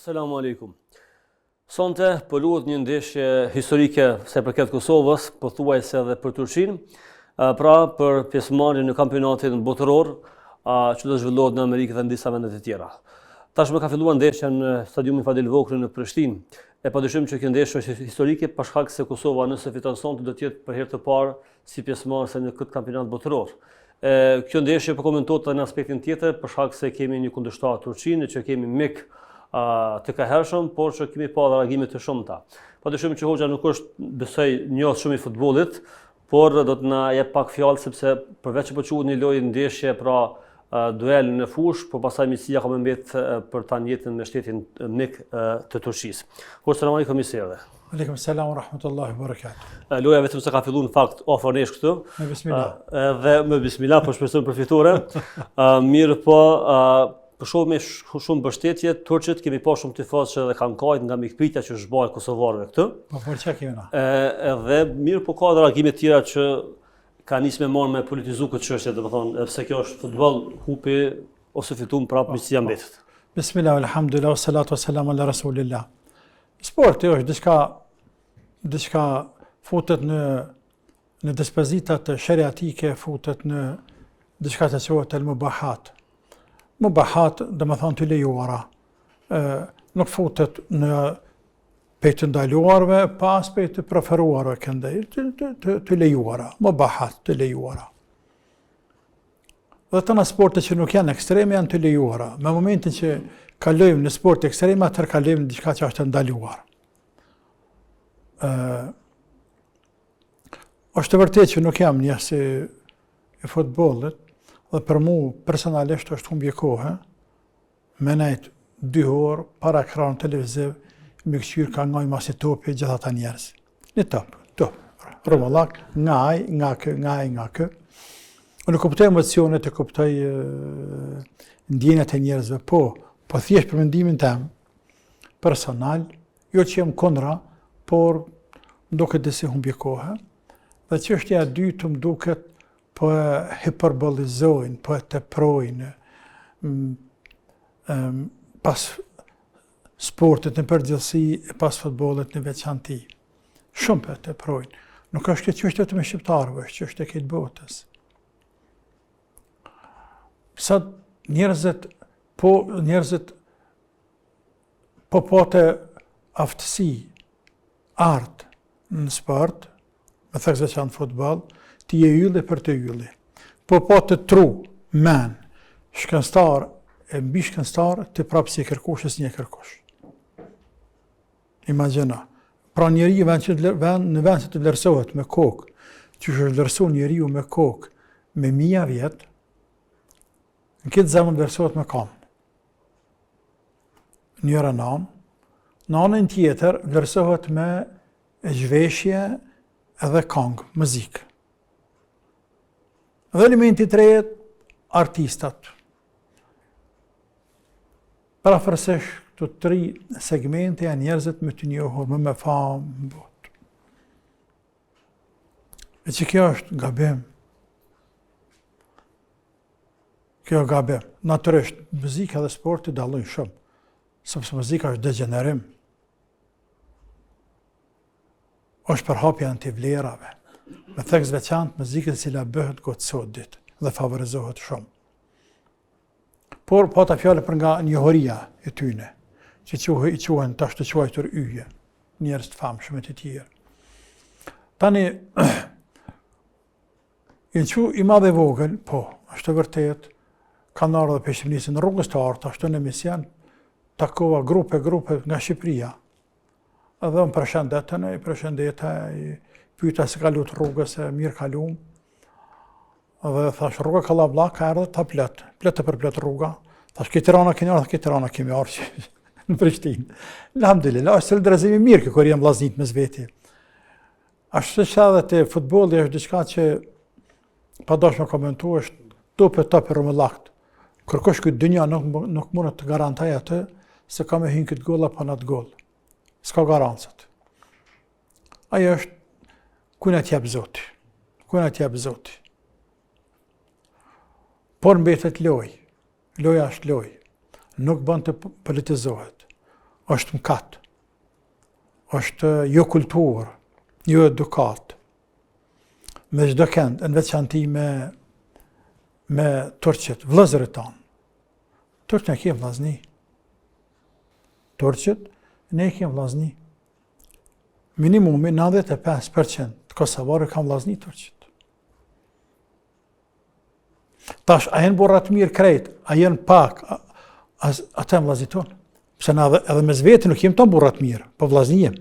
Assalamu alaikum. Sonte po luhet një ndeshje historike se përket Kosovës, pothuajse edhe për Turqinë, pra për pjesëmarrjen në kampionatin botëror, që do zhvillohet në Amerikë dhe në disa vende të tjera. Tashmë ka filluar ndeshja në stadiumin Fadil Vokri në Prishtinë. E padyshim që kjo ndeshje është historike për shkak se Kosova nëse fiton sonte do të jetë për herë të parë si pjesëmarrëse në këtë kampionat botëror. Kjo ndeshje po komentohet edhe në aspektin tjetër për shkak se kemi një kundërshtar Turqinë që kemi mik të kahershëm, por që kemi pa reagime të shumta. Padyshim që hoxha nuk është besoj njohës shumë i futbollit, por do të na jep pak fjalë sepse përveç që po quhet një lojë ndeshje, pra duel në fushë, por pastaj miqësia ka më mbet për ta njëjtën me shtetin mik të Turqisë. Selam aleikum misere. Aleikum selam wa rahmatullahi wa barakatuh. Loja vetëm se ka filluar në fakt afër nesh këtu. Me bismillah. Edhe me bismillah, po shpresoj për fitore. Mirë po shoh me shumë mbështetje, turqët kemi pa shumë tifozë që edhe kanë kajt nga mikpritja që zhbajnë kosovarëve këtu. Po për çka kemi na? Edhe mirë po ka edhe reagime të tjera që ka nisë me marrë me politizu këtë çështje, domethënë, sepse kjo është futboll, hupi ose fitum prapë miqësia mbetet. Bismillah, alhamdulillah, wassalatu wassalamu ala rasulillah. Sporti është diçka futet në dispozita të shariatike, futet në diçka të quhet al-mubahat. Mubahat dhe më thonë të lejuara, nuk futet në pejtë ndaluarve, pas pejtë preferuarve këndej, të lejuara, mubahat të lejuara. Dhe të në sporte që nuk janë ekstreme janë të lejuara. Me momentin që kalojmë në sport ekstreme, atër kalojmë në diçka që është ndaluar. Është të vërtet që nuk jam njësi i futbollit, dhe për mu personalisht është humbje kohë, me nejt 2 orë para ekran televiziv, me këqyrë ka ngaj masi topi gjitha ta njerës. Një top, rëmëllak, nga kë. Unë kuptoj emocionet, e kuptoj ndjenjat e njerëzve, po thjesht për mendimin tem, personal, jo që jem kundra, por mduket disi humbje kohë, dhe çështja e dytë mduket po hiperbolizojnë, po teprojnë pas sportit në përgjithësi e pas futbollit në veçanti. Shumë po teprojnë. Nuk është këtë çështje vetëm e shqiptarëve, është çështje e këtë botës. Sa njerëzit po pote aftësi, art në sport, me thekse që në futbol, ti e ylli për të ylli. Po të tru, men, shkenstar e mbi shkenstar, ti prapë si e kërkush e si një kërkush. Imagjena. Pra njeri në vend që të vlerësohet me kokë, që është vlerësu njeriu me kokë me 1000 vjetë, në këtë zemën vlerësohet me kam. Njëra nanën tjetër vlerësohet me zhveshje edhe këngë, muzikë. Dhe elementi tretë, artistat. Parafërsisht të 3 segmente janë njerëzit me të njohur, me famë në botë. E që kjo është gabim. Kjo është gabim. Natyrisht, muzika dhe sporti dallojnë shumë, sepse muzika është degenerim. Është përhapja antivlerave. Me theks veçantë muzikën cila bëhet gotë sot ditë dhe favorizohet shumë. Por ta fjallë për nga njohëria e tyne, që i quhen tash të quajtur yje, njerëz të famshëm e të tjerë. Tani, i madhe vogël, po, është të vërtet, kanë ardhur dhe peshqipnisë në rrugës të artë, ashtu në emision, takova grupe nga Shqipëria, edhe më përshëndetën, i pyeta se ka lutë rrugës, e mirë kalum, dhe thash rruga Kallablla ka ardhur ta pletë për pletë rruga, thash ke Tirana keni ardhur, ke Tirana kemi ardhur në Prishtinë. Alhamdulillah, është drejtësimi mirë që kur jam vllaznit mes veti. Ashtu që edhe te futbolli është diçka që pa dashur të komentoj, është top rëmëllakt. Kërkosh këtë dynja nuk mund të garantoj atë se ka me hynë këtë gol apo në atë gol. S'ka garancët. Ajo është kuna t'jep Zoti. Por mbetet lojë. Loja është lojë. Nuk bën të politizohet. është mkat, është jo kulturë, jo edukat. Me çdo kënd, në veçanti me turqët, vëllezërit tanë. Turqët ne kemë vllazni. Turqët ne kemë vllazni. Minimumi 95% të kosovarë kanë vllazni turqët. Tash, a jenë burrat mirë krejt, a jenë pak, ata e vllazni tonë. Pse na edhe mes vetë nuk jem tonë burrat mirë, po vllazni jem.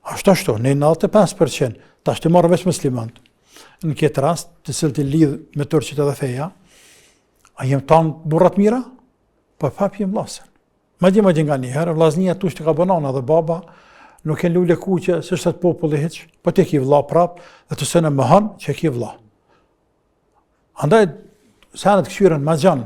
Ashtu, ne 95%, tash të marrë veç muslimanët. Në këtë rast, të cilët i lidh me turqit edhe feja, a jem tonë burrat mira? Po pap jem vllasen. Madje nga një herë, vllaznia tush të ka banana dhe baba, nuk e lule kuqe, se shtet populli hiç, po ti ki vlla prap, dhe të sënë më hën që ki vlla. Andaj, sanet këshyren ma gjanë,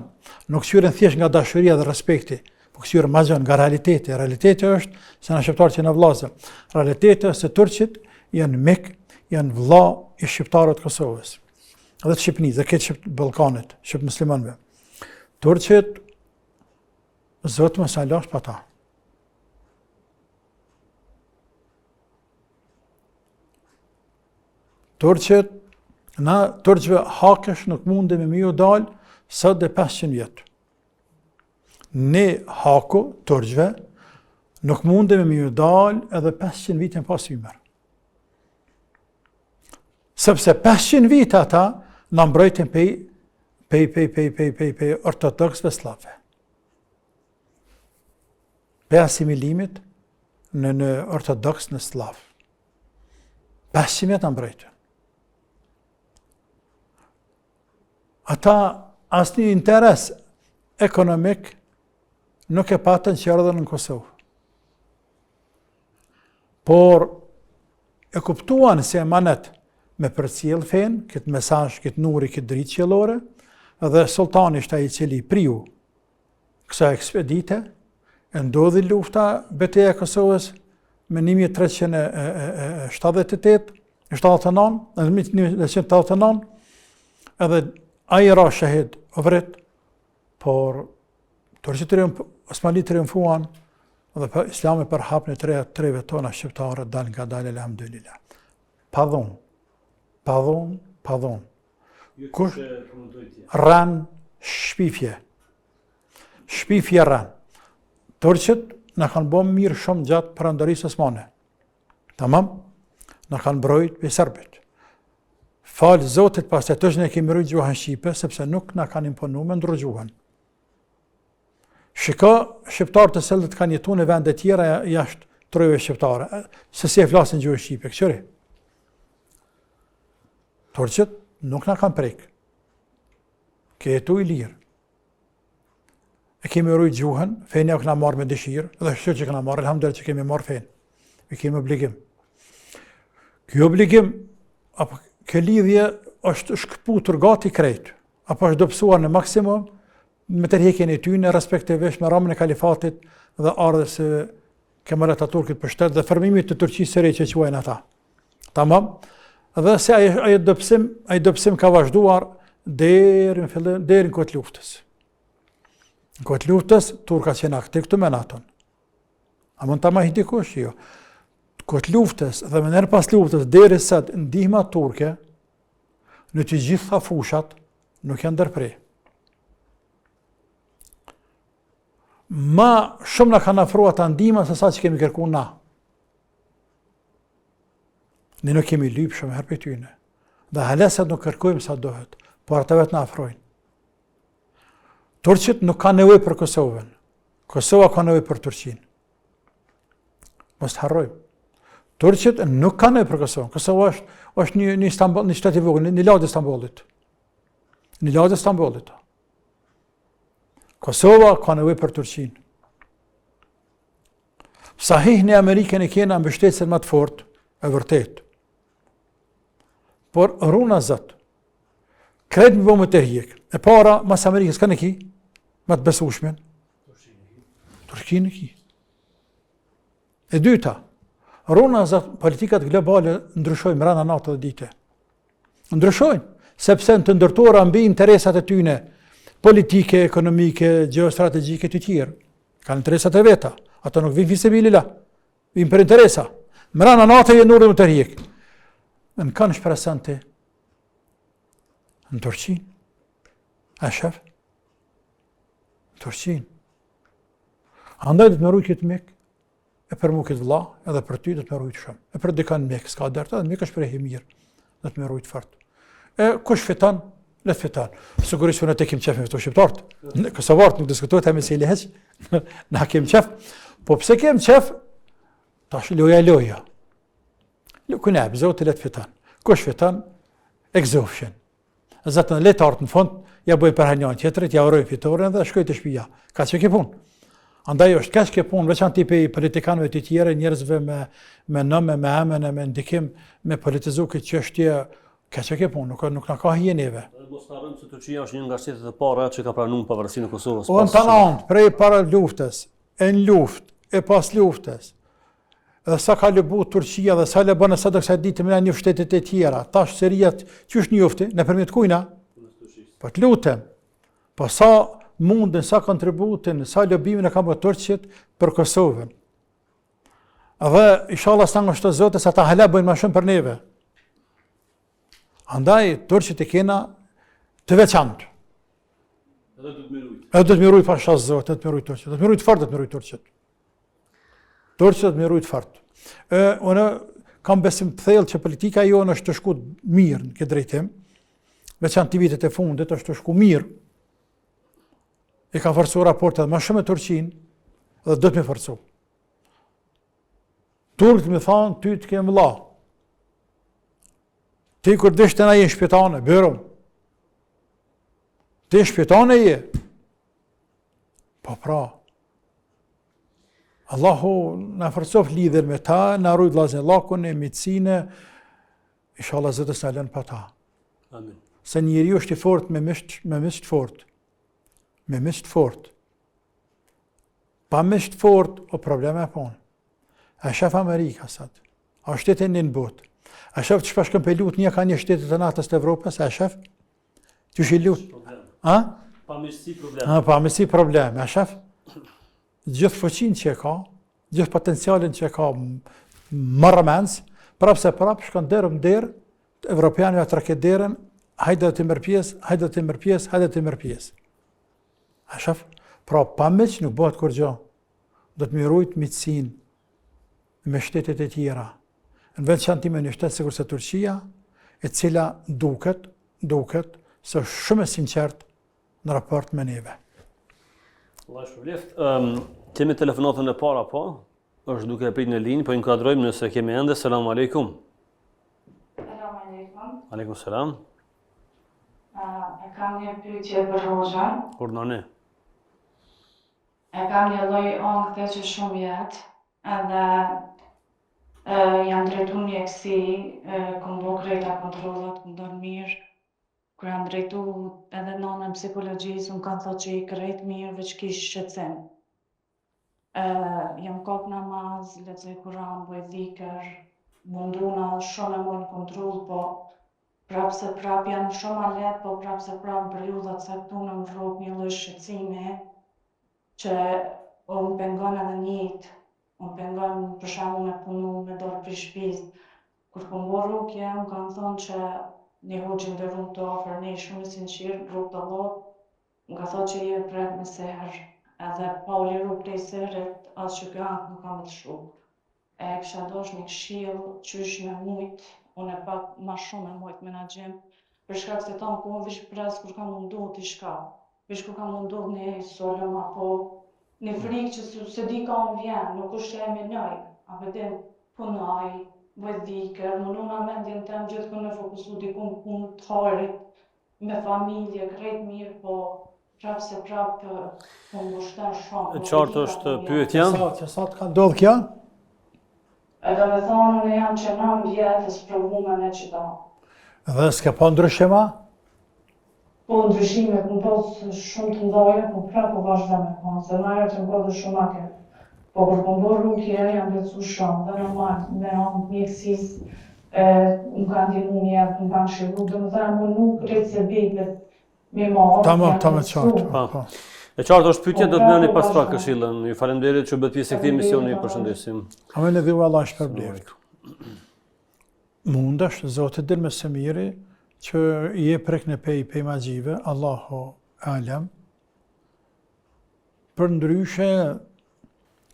nuk këshyren thjesht nga dashuria dhe respekti, po këshyren ma gjanë nga realiteti. Realiteti është, se në shqiptarë që në vlazëm, realiteti është se turqit janë mik, janë vlla i shqiptarët Kosovës, dhe të Shqipënisë, dhe këtë Ballkanit, shqip muslimanëve. Turqit, zotë më sa lash pa ta. Turqit, na turqve hakesh nuk mundemi me ju dalë sot dhe 500 vjetë. Ne haku, turqve, nuk mundemi me ju dalë edhe 500 vitën pas ymer. Sepse 500 vitë ata në mbrojtën pej ortodoksve slave. Pe asimilimit në ortodoks në slav. 500 vjetë në mbrojtën. Ata asnjë interes ekonomik nuk e patën që erdhën në Kosovë. Por e kuptuan se emanet me përcjell fen, këtë mesazh, këtë nuri, këtë dritë qiellore, dhe sultani ishte ai i cili priu kësaj ekspedite, e ndodhi lufta betejë e Kosovës me 1378, edhe ai ra shahid o vret, por turqit Osmanlit triumfuan dhe Islami përhap në treve tona shqiptare dal nga dal elhamdulillah. Padhon. Kush ran shpifje. Shpifje ran. Turqit na kanë bën mirë shumë gjatë perandorisë osmane. Tamam? Na kanë mbrojt pe serbët. Falë Zotit pas të tësh ne kemi rrujt gjuhën shqipe, sepse nuk na kanë imponu me ndru gjuhën. Shiko, shqiptarë të cilët kanë jetu në vende tjera jashtë trojve shqiptare, se si e flasin gjuhën shqipe, këqëri. Turqit nuk na kanë prek. Ke jetu i lirë. E kemi rrujt gjuhën, fejnë e këna marrë me dëshirë, dhe shqyrë që këna marrë, elhamdulillah që kemi marrë fejnë. E kemi obligim. Kjo obligim, apo kjo lidhje është shkëputur gati krejt, apo është dopsuar në maksimum me tërheqjen e tyre respektivisht me ramën e kalifatit dhe ardhjes së Kemalet Atatürkit për shtet dhe formimit të Turqisë së re që quajnë ata. Tamam? Dhe se ai dopsim ka vazhduar deri në kohën e luftës. Në kohën e luftës turkat që na këtu me naton. A mund ta marrë dikush jo? Kohët luftës dhe më nërë pas luftës deri sot ndihma turke në të gjitha fushat nuk janë ndërprej. Ma shumë na kanë afruar ta ndihma se sa që kemi kërkuar na. Ne nuk kemi lyp shumë herë për tyne. Dhe halesat nuk kërkojmë sa dohet, por ata vetë na afrojnë. Turqit nuk ka nevojë për Kosovën. Kosova ka nevojë për Turqinë. Mos të harrojmë. Turqit nuk ka nevojë për Kosovën. Kosova është një Istanbul, një shtet i vogël, një lagë e Istanbulit. Kosova ka nevojë për Turqinë. Sahih në Amerikën e kena mbështetësen më të fortë, e vërtet. Por runa zot. Krejt më bëmë të hjek. E para, mas Amerikës ka në ki, më të besushmin. Turqinë ki. E dyta, runa zot, politikat globale ndryshojnë mrena natë dhe dite. Ndryshojnë, sepse në të ndërtuara mbi interesat e tyne, politike, ekonomike, geostrategjike të tjerë. Kanë interesat e veta. Ata nuk vinë fisabilillah, vinë për interesa. Mrena natë e nurë më të rjek. Në kanë shpresante në Turqin. A shef? Në Turqin. Andaj dhe të më rujt këtë mek, e për mu këtë vla, edhe për ty dhe të më rujt shumë. E për dikan mek, s'ka derta, edhe mek është prehi mirë, dhe të më rujt fart. E kush fitan, le të fitan. Sigurisht që në te kem qef me këto shqiptartë. Në Kosovartë nuk diskutohet e meseli heq, na kem qef. Po pse kem qef, tash loja. Kuneb, zotë le të fitan. Kush fitan, egzofshin. Zatën le të artë në fund, ja bëj për hanjan tjetërit, ja uroj fitoren dhe shkoj të shpija. Ka që ke punë. Andaj është ka që ke punë, veçan tipi politikanëve të tjere, njerëzve me nëme, me emene, me ndikim, me politizu këtë qështje, ka që ke punë, nuk në ka hijeneve. Mos të arrëm se Turqia është një nga shtetet e para që ka pranuar pavarësinë e Kosovës. O në të nëndë, prej para luftës, e në luft, e pas luftës, edhe sa ka lëbu Turqia dhe sa lëbën e sa do kësa ditë me një shtetet e tjera, tash serijet që është njofti, në përmjet kujna, po të lutem, po sa mundin, sa kontributin, sa lëbimin e kam për Turqit për Kosovën. Dhe inshallah s'ta nga shto zote sa ta hala bëjnë ma shumë për neve. Andaj, Turqit e kena të veçantë. Edhe do të mirujt. Edhe do të mirujt pa shas zote, do të mirujt Turqit. Do të mirujt fort, do të mirujt Turqit. Turqit do të mirujt fort. Unë kam besim të thellë që politika jonë është të shku mirë në këtë drejtim, veçantë vitet e fundit është të shku mirë. I ka forcu raportet ma shumë e Turqin dhe do të me forcu. Turkët me thanë, ty të kemë la. Ti kur dishtë të na je shpitane, bërëm. Ti shpitane je. Po pra. Allahu na forcof lidher me ta, na rujt vllazën e lakun, e mitësine, inshallah zëtës në lënë pa ta. Amin. Se njeri është i fort me misht fort. Me misht fort. Pa misht fort, o probleme e ponë. A shef Amerika sot. A shtetin një në botë. A shef të shpashkën për lutë një ka një shtetit të natës të Evropës, a shef? Që shi lutë? Pa mishtësi problem. Pa mishtësi problem, a shef? Gjithë fëqin që e ka, gjithë potencialin që e ka marrëmens, prapë se prapë shkën derëm derë, Evropianëve të raket derën, hajde të mërë pjesë, hajde të mërë pjesë, hajde të mërë pjesë. A shef? Pra pa miq nuk bëhet kur gjë. Do të mirujt miqësinë me shtetet e tjera. Në veçantë me një shtet sikur se Turqia, e cila duket se është shumë e sinqert në raport me neve. Allah shpëleft. Kemi telefonatën e para po, është duke prit në linjë, po inkuadrojmë nëse kemi ende. Selam aleikum. Selam aleikum. Aleikum selam. E kam një pyetje për Rozhën. Urdhëni. E kam një lloj ankte që shumë jetë, edhe jam drejtu mjeksi, kom bo krejta kontrollat, kom dorë mirë. Kur jam drejtu edhe nënën psikologjisë, unë kanë thot që i krejt mirë, veç kish shqetësim. Jam kap namaz, lexoj Kur'an, bëj dhikër, munduna shumë e mojnë kontroll, po prapë se prapë jam shumë alet, po prapë se prapë në periudat caktuna më rrok një lloj shqetësimi, që unë pengon edhe njët, unë pengon për shembull me punu, me dorë për shpizë. Kur kom bo rukje, unë kanë thonë që një hoqë ndërru të ofër një shumë i sinqirë, rrugë të lot, më ka thotë që je prek me seher, edhe pa u liru prej seherit, asë që kjo ankë nuk kam të shu. E kësha dosh një këshill, qysh me mujt, unë e pak ma shumë me mujt menaxhim, për shkak se tonë ku unë vish pres kur kam mundu t'i shka, vish kur kam mundu një solëm apo një frikë që se di ka unë vjen, nuk është që e minoj, a vedim punoj, bëj dhikër, mununa mendjen tem gjithkun me fokusu dikun punë të harit, me familje, krejt mirë, po prapë se prapë po më ngushten shumë. Qartë është pyetja. Që sa të ka ndodhë kja? Edhe me thonë, unë jam që 9 vjetë, së provume me qita. Dhe s'ke pa ndryshima? Po ndryshimet më posë shumë të ndoje, po prapë po vazhda me thonë, se najra që më kodë shumë ake. Po kur kom bo rukje, jam becu shumë, dhe normal, me anë mjekësis, më kanë ndihmu mjetë, më kanë shiru, dhe më thënë, më nuk rejtë se bejbet me ma orë, Ta me qartë. E qartë është pyetja, do të merrni pas pak këshillën. Ju faleminderit që bëhet pjesë e këtij misioni, ju përshëndesim. Amen edhe Allah shpërbleft. Mundesh, Zotë din me së miri, që je prek në pej magjive, Allahu alem, për ndryshe,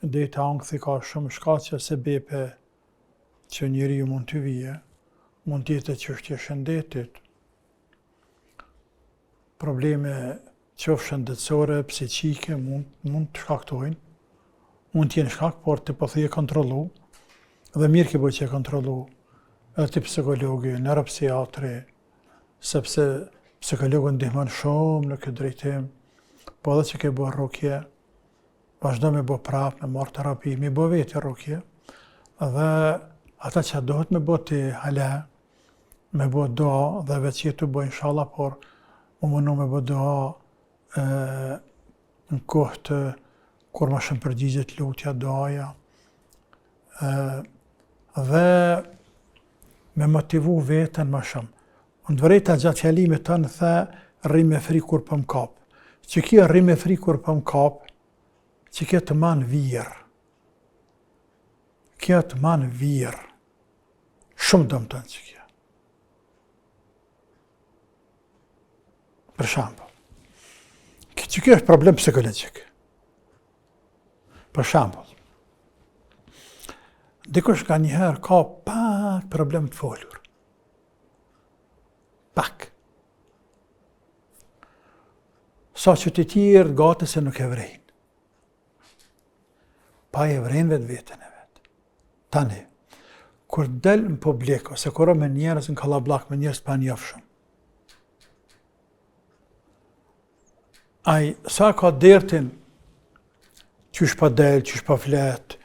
dhe të angthi ka shumë shkaqe se bepe që njeri ju mund të vije, mund tjetë çështje shëndetit, probleme qoftë shëndetësore, psiqike, mund të shkaktojnë, mund t'jenë shkak, por të pëthuje kontrolu, dhe mirë ke bëjë që e kontrolu, edhe të psikologi, neuropsiatri, sepse psikologu ndihmon shumë në këtë drejtim, po edhe që ke bërë rukje, vazhdo me bërë prapë, me marrë terapi, me bërë vetë rukje, dhe ata që dohet me bërë të hala, me bërë doa, dhe vetë që të bërë inshallah, por më mundu me bërë doa në kohë kur ma shumë përgjigjet lutja, doaja, dhe me motivu vetën ma shumë. Në të vërejta gjatë fjalimit të në the, rri me fri kur për më kapë. Që kia rri me fri kur për më kapë, që kia të manë virë. Kia të manë virë. Shumë dëmë të në që kia. Për shambull. Që kjo është problem psikologjik. Për shambull. Dikush ka njëherë ka pak problem të folur. Pak. Sa që të tjerë gati se nuk e vrejnë. Pa e vrejnë vetë vetën e vetë. Tani, kur del në publik, ose kur me njerës në kalablak, me njerës pa njofshëm, ai sa ka dertin, qysh pa del, qysh pa flet,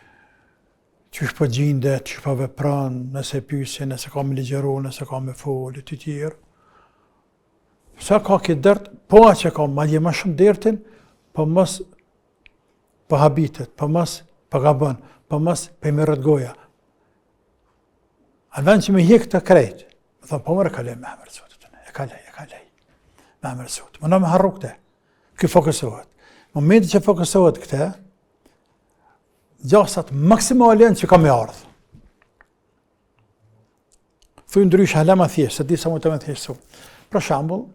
qysh pa gjindet, qysh pa vepran, nëse pysi, nëse ka me ligjeru, nëse ka me foli, të tjerë. Sa ka këtë dert, po a që ka madje ma shumë dertin, po mos pa habitet, po mos pa gabon, po mos pa me rëtgoja. A në vend që me hjek të krejt, më thonë, po mërë kalej me emër Zotit, e kalej, me emër Zotit, më në me harru këte, këtë fokusohet. Momenti që fokusohet këte, gjasat maksimalen që ka me ardhë. Thuj ndrysh halema thjesht, se di sa mu të me thjesht su. Për shambull,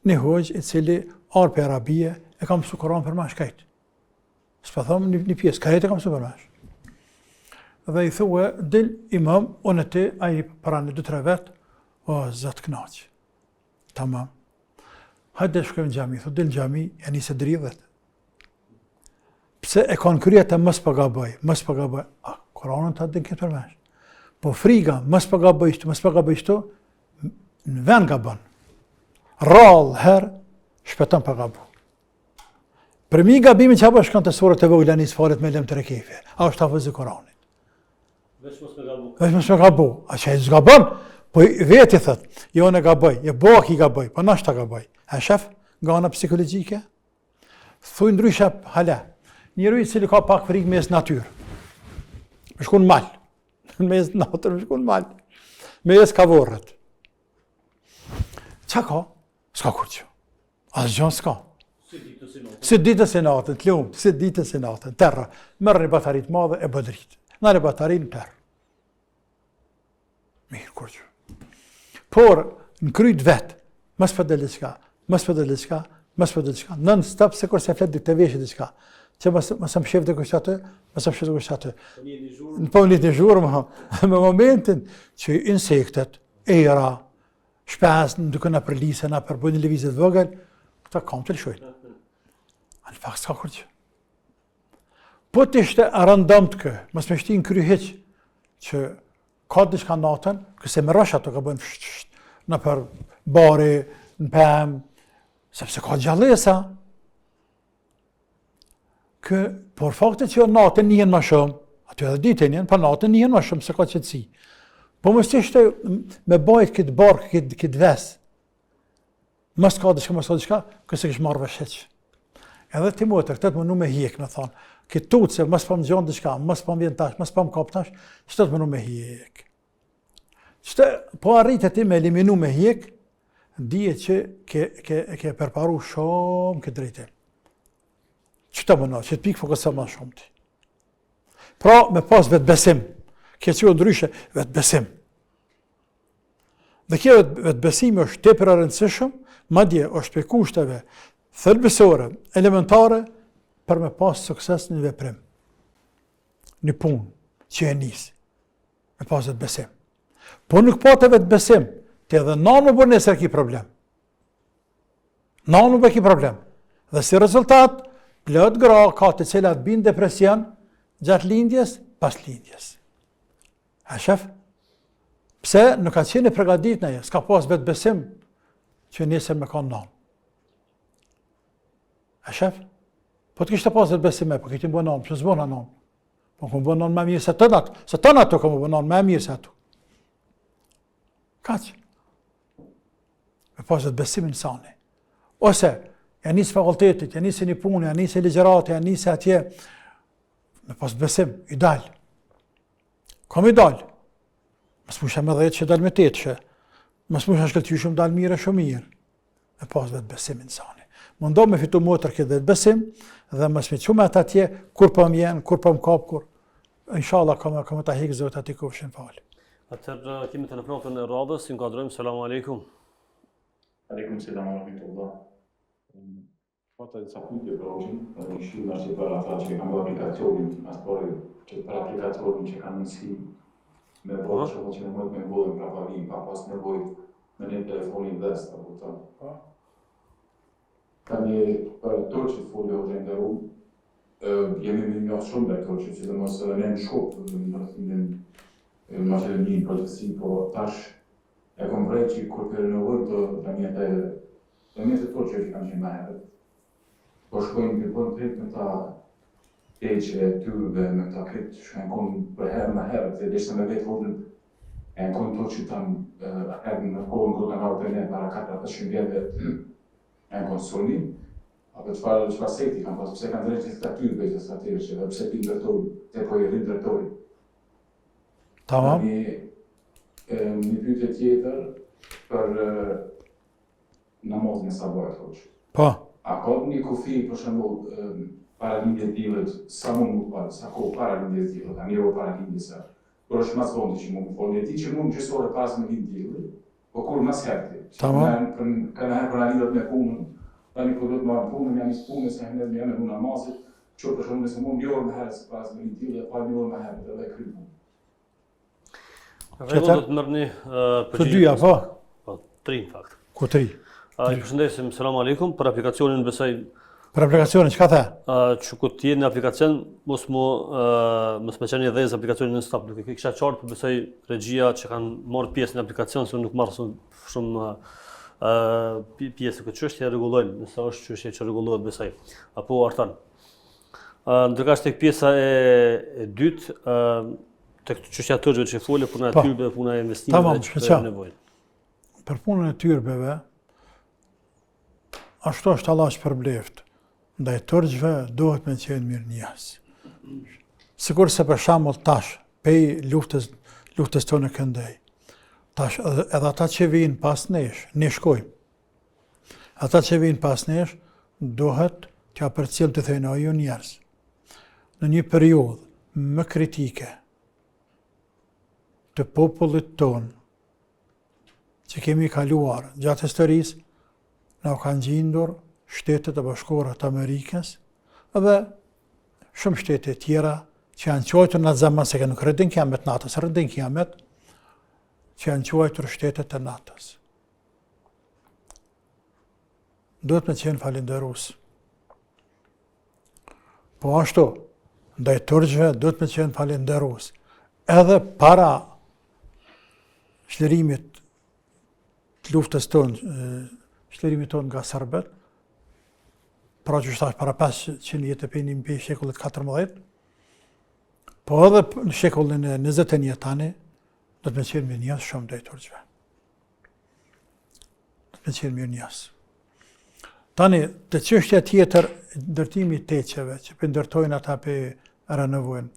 një hoqë i cili arë për Arabie e kam mësu Koran për mash kajtë. S'pa thëmë një pjesë, kajtë e kam mësu për mash. Dhe i thue, dil imam, unë e ti, a i pranë 2-3 vetë, o, zëtë knaqë. Tamam. Hajde shkojmë në gjami, thu, dil në gjami, e njëse dridhet. Pse e kanë kryet e mës pagabaj. A, Koranën të adin këtë përmesh. Po friga, mës pagabaj shtu, në ven gabon. Rallë herë, shpetën pagabu. Për mi gabimi që apo shkën të surët e vogla njës falet me lem të rekefe. A është hafëzë Koranit. Vesh mës me gabu. A që e zgabon, po veti thët, jo në gabaj, jo bak i gabaj, po nashta gabaj. A shef, nga ana psikologjike, thuj ndryshe hala. Njëri i cili ka pak frikë mes natyrë. Me shkun mal. Mes natyrë, me shkun mal. Mes kavorët. Qa ka? Ska kur që. Asë gjanë s'ka. Si ditës e natën, të lumë, si ditës e natën, terra. Mërë një batarit madhe e bëdrit. Në një batarit në terra. Mirë kur që. Por, në kryt vetë, mësë për dhe diçka, nën stop se kur se flet dik të veshë diçka. Që mësë më shef dhe kështë atë, në po një zhurë, me momentin që insektet, era, shpes, në duke në për lise, në për bëjnë levizet vëgël, këta kam të lëshojnë. A në fakt s'ka kur që. Po të ishte rëndëm të kë, mësë me shti në kry heq, që ka diçka natën, këse me rësha të ka bëjnë në për bari, në pëmë, sepse ka gjallesa. Por faktet që natën njën ma shumë, aty edhe ditën njën, pa natën njën ma shumë se ka qëtësi. Po mës të ishte me bajt këtë barkë, këtë ves, mës ka diçka, këse kështë marrë vësheq. Edhe ti motër, këtë të mënu me hjek, me thonë, këtë tutë se mës pa më gjonë diçka, mës pa më vjen tash, mës pa më kap tash, qëtë të mënu me hjek. Po arritë ti me eliminu me hjek, dije që ke përparu shumë këtë drejtim. Që të mëna, që të pikë fokusë ma shumë ti. Pra, me pas vetë besim, kjo që ndryshe vetë besim. Dhe kjo vetë besimi është tepër e rëndësishëm, madje është për kushteve thelbësore, elementare, për me pas sukses në veprim. Një punë që e nisë, me pas vetë besim. Po nuk po të vetë besim, të edhe nanë më bërë nesër ki problem. Nanë më bërë ki problem. Dhe si rezultat, plët gra ka të cilat bin depresion gjatë lindjes, pas lindjes. A shef? Pse nuk ka qenë përgatitur në s'ka pas vetë besim që nesër me ka nanë. A shef? Po të kishtë pas vetë besim po kishtë më nanë, që s'bona nanë. Po këmë bënë nanë me mirë se të natë këmë bënë nanë me mirë se ato. Kaq. Me pas vetë besimin sani. Ose, ja nisë fakultetit, ja nisë një punë, ja nisë ligjërate, ja nisë atje, me pas besim, i dalë. Kom i dalë. Mësë musha me dhejtë që dalë me tetë që, mësë musha shkëllë shumë dalë mire shumë mirë. Me pas vetë besimin sani. Mundo me fitu motër këtë vetë besim, dhe mësë me qume atë atje, kur po më jenë, kur po më kapë, kur. Inshallah, kam ta hikë zotë ati kufshin falë. Atëherë kemi të në pronëtën e radhës, si nkuadrojmë, selamu alaikum. Aleikum selam wa rahmatullah. Fata disa pyetje për Hoxhin, në shqiptar që për ata që kanë bërë aplikacionin, aspore që për aplikacionin që kanë mundësi me bërë shumë që në mëjtë me bëdhen pra parim, pa pas nevojë me një telefonin dhe së të kupton. Tani për Turqit folë Hoxhin dhe unë, jemi me njohë shumë dhe Turqit, që dhe mos ne në shkop, në rëthimin Maqedoninë, përgjithësi, po tash e kom vrej që kur për renovojmë të mjetë Turqit që kanë qenë më herët. Po shkojnë të bënë kretë me ta teqe, tyrbe, me ta kretë që e në konë për herë më herët, dhe deshte me vetë hodën e në konë Turqit tanë herën në kohën kërë kanë arë për ne, para 400 vjetëve e në konë soni, apo çfarë sekti kanë pasur, pse kanë drejtë të tyrbe që sa tërë që, dhe pse pi ndërtojnë, te po i rindërtojnë. Tamam. Një pyetje tjetër për namazin e sabahit hoxh. Po. A ka një kufi për shembull para lindjes diellit, sa kohë para lindjes diellit, tani o para lindjes së. Por është mas vonë që mund të folë ti që mund gjysore pas me lindjes diellit, po kur mas herë. Tamam. Kanë për lidhet me punën, tani po do të marr punën, jam i punës se hënë me namazit, çu për shembull se mund një orë më herë pas me lindjes diellit, pa një orë më herë edhe krij punë. Rregull, do të mërni Të dyja, po? Po, 3 në fakt. Ku 3? I përshëndesim, selam aleikum, për aplikacionin besoj Për aplikacionin, që ka the? që ku t'jeni në aplikacion, mos me qenë dhe zë aplikacionin në stop, duke kisha qartë për besoj regjia që kanë marrë pjesë në aplikacion, se nuk marrë shumë pjesë këtë çështje rregullojnë, nëse është çështje që rregullohet besoj, apo artan. Ndërka tek pjesa e dytë, tek çështja tërgjve që folë, puna e tyrbeve, puna e investimeve që nevojnë. Për punën e tyrbeve, ashtu është Allah që përbleft. Ndaj tërgjve duhet me qenë mirë njerëz. Sikur se për shembull tash, pej luftës tonë këndej. Tash edhe ata që vinë pas nesh, ne shkojmë. Ata që vinë pas nesh, duhet t'ja përcjell të thënë ajo njerëz. Në një periudhë më kritike të popullit tonë që kemi kaluar gjatë historisë, na kanë gjindur Shtetet e Bashkuara të Amerikës dhe shumë shtete tjera që janë quajtur në zaman se nuk rëndin kiamet natës, rëndin kiamet që janë quajtur shtetet e natës. Duhet me qenë falenderus. Po ashtu, ndaj turqve duhet me qenë falenderus. Edhe para shlërimit të luftës tonë, shlërimit tonë nga serbët, pra që shtash para 500 vjetë për një mbi shekullit 14, po edhe në shekullin e 21 tani, do të me qenë mirë njës shumë dhe i turqve. Do të me qenë mirë njës. Tani, të çështja tjetër, ndërtimi teqeve, që për ndërtojnë ata për rënëvojnë,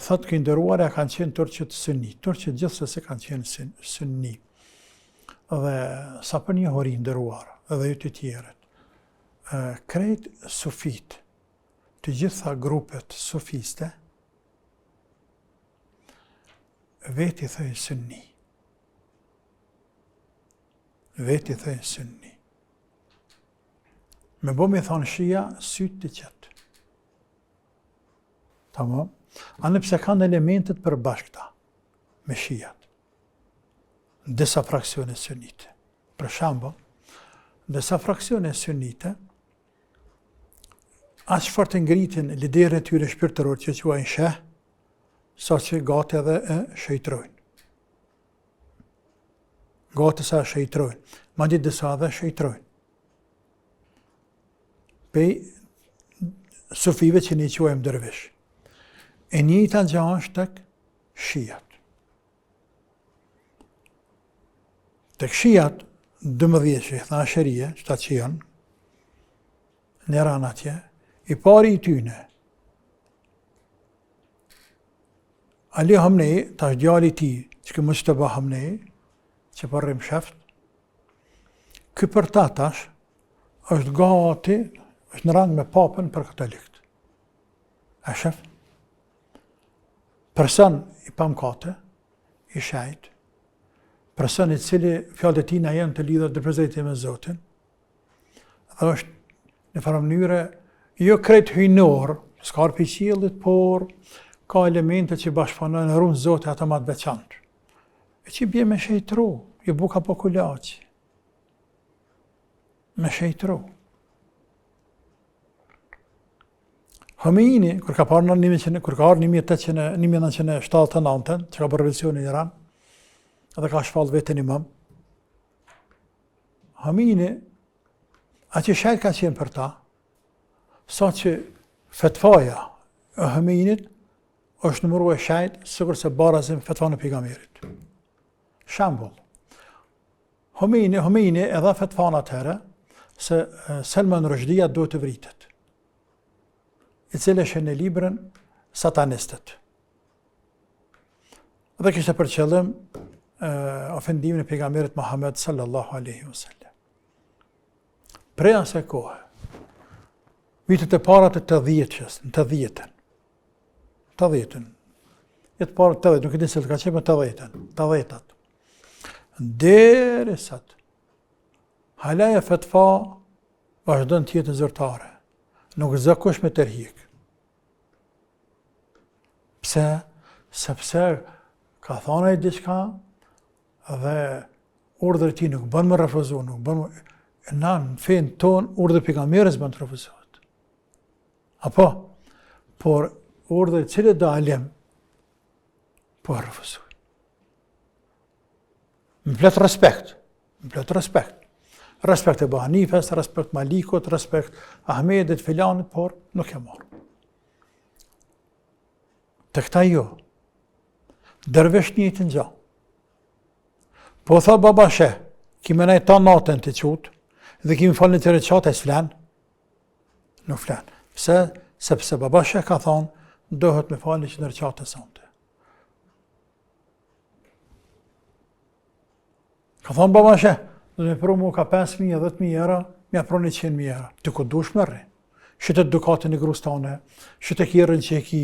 thotë kënë ndëruar e kanë qenë turqët sëni. Turqët gjithsesi kanë qenë sëni. Dhe sa për një hori ndëruar, edhe ju të tjerët, krejt sufit, të gjitha grupet sufiste, veti thëjnë sunni. Veti thëjnë sunni. Me bo me thonë shia, sytë të qëtë. Tamam? Anëpse kanë elementet përbashkëta me shijat. Disa fraksione sunnite. Për shembull, disa fraksione sunnite aq fort ngritin liderët e tyre shpirtëror që quajnë sheh, sa që gati edhe e shejtrojnë. Gati sa shejtrojnë. Madje disa edhe shejtrojnë. Pej sufive që ne quajmë dervish. E njëjta gjë është tek shijat. Tek shijat, 12 që i thënë shërije, që ta që janë, në ranë atje, i pari i tyne, Ali Hamnej, tash djali ti, që këmë që të ba Hamnej, që përrim sheft, ky për ta tash, është gati, është në rang me papën për katolikt. A sheft? Person i pamkate, i shajt, person i cili fjalët e tina janë të lidhur drejtë me Zotin, dhe është në farë mënyre jo krejt hyjnor, s'ka arpi qiellit, por ka elemente që bashkëpunojnë rrugën Zotit ata më të veçantë. E që bie me shejtru, jo buka po kulaçi. Me shejtru. Khomeini, kur ka ardhur në 1979, që ka bërë revolucionin në Iran, edhe ka shpallë veten imam, Khomeini, aqë shajt ka qenë për ta, sa që fetvaja e Khomeinit është numëruar shajt sikur se barazim fetvan e pejgamberit. Shembull, Khomeini e dha fetvan atëherë se Salman Rushdie duhet të vritet, i cili është në librin Satanistët. Dhe kishte për qëllim ofendimin e pejgamberit Muhammed sallallahu alaihi wasallam. Prej asaj kohe, vitet e para të 80-s, në 80-ën. Jetë para të 80, nuk e di se të ka qenë me 80-at. Derisat, halaja fetva vazhdon të jetë zyrtare. Nuk zë kush me tërhik. Pse? Sepse ka thona i diçka dhe urdhër ti nuk bën më refuzu, nuk bën më... Na në fejnë tonë urdhër pejgamberit bën të refuzohet. Apo? Por urdhër cilë do alim, po refuzohet. Më plot respekt. Respekt e Abu Hanifes, respekt Malikut, respekt Ahmedit, filanit, por nuk e marrë. Të këta jo, dervish njëjtin gjë. Po tha baba sheh, kime nej ta natën të qutë, dhe kime falë në të reqate, s'flan? Nuk flan. Pse? Sepse baba sheh ka thonë, dohet me falë në që në reqate sante. Ka thonë baba sheh, dhe me pru mu ka 5.000, 10.000 euro, me apru 100.000 euro. Të ku dush me rri. Shëtet dukatin e grustane, shëtet kjerën që e ki...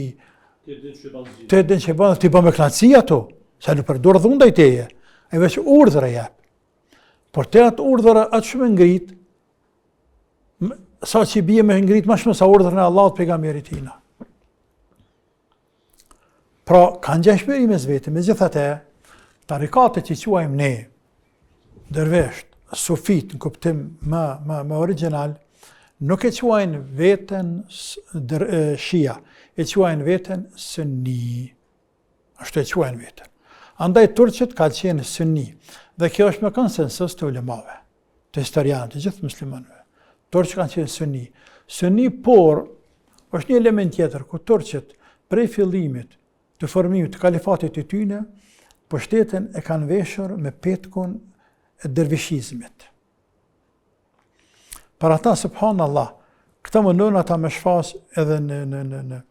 Të edhin që e banë, të i bëmë e knatësi ato, se në përdurë dhunda i teje, e veç urdhëre jep. Por të atë urdhëre atë shumë ngrit, sa që i bje me ngrit ma shumë sa urdhërën e Allahut pejgamberit tina. Pra, kanë gjashmëri me zveti, me gjithat e, tarikate që quajmë ne, dervisht, sufit, në kuptim më original, nuk e quajnë veten shia, e quajnë veten sunni. Ashtu e quajnë veten. Andaj turqët ka qenë sunni. Dhe kjo është me konsensus të ulemave, të historianët, të gjithë muslimanëve. Turqët kanë qenë sunni. Sunni, por, është një element tjetër, ku turqët prej fillimit të formimit të kalifatit të tyne, pushtetin e kanë veshur me petkun e dervishizmit. Për ata, subhanallah, këta mundon ata me shfas edhe në